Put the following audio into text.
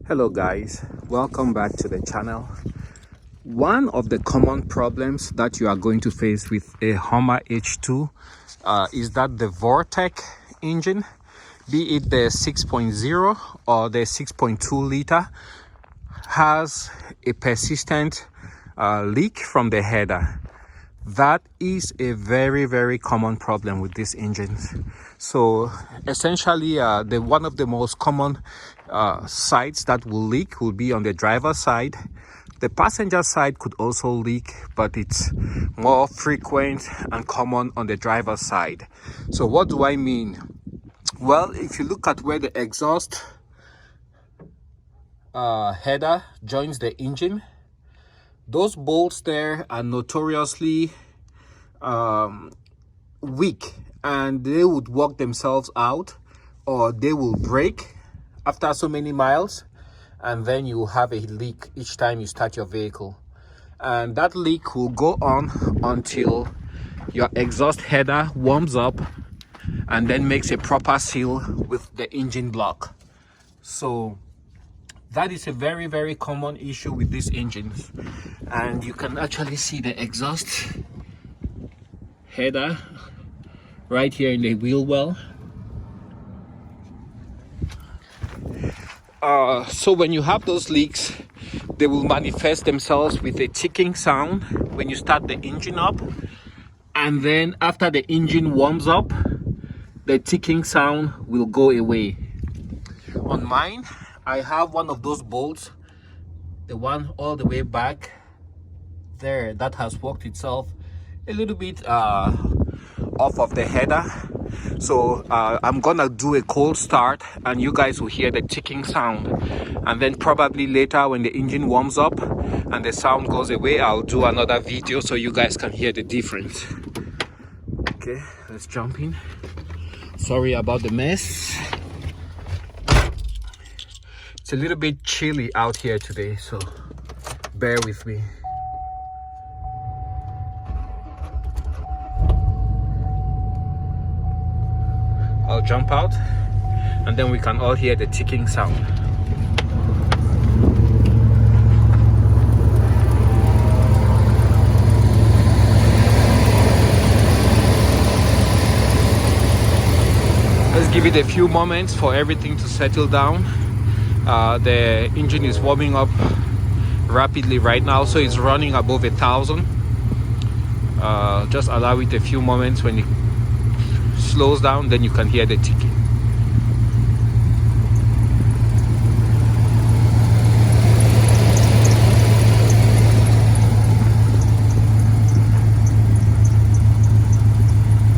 Hello guys, welcome back to the channel. One of the common problems that you are going to face with a Hummer H2 is that the Vortec engine, be it the 6.0 or the 6.2 liter, has a persistent leak from the header. That is a very common problem with these engines. So essentially one of the most common sides that will leak will be on the driver's side. The passenger side could also leak, but it's more frequent and common on the driver's side. So what do I mean? Well, if you look at where the exhaust header joins the engine, those bolts there are notoriously weak, and they would work themselves out, or they will break after so many miles, and then you have a leak each time you start your vehicle. And that leak will go on until your exhaust header warms up and then makes a proper seal with the engine block. So that is a very common issue with these engines. And you can actually see the exhaust header right here in the wheel well. So when you have those leaks, they will manifest themselves with a ticking sound when you start the engine up, and then after the engine warms up, the ticking sound will go away. On mine, I have one of those bolts, the one all the way back there, that has worked itself a little bit off of the header. So I'm gonna do a cold start and you guys will hear the ticking sound, and then probably later when the engine warms up and the sound goes away, I'll do another video so you guys can hear the difference. Okay, let's jump in. Sorry about the mess. It's a little bit chilly out here today, so bear with me. I'll jump out and then we can all hear the ticking sound. Let's give it a few moments for everything to settle down. The engine is warming up rapidly right now, so it's running above 1,000. Just allow it a few moments. When it slows down, then you can hear the ticking.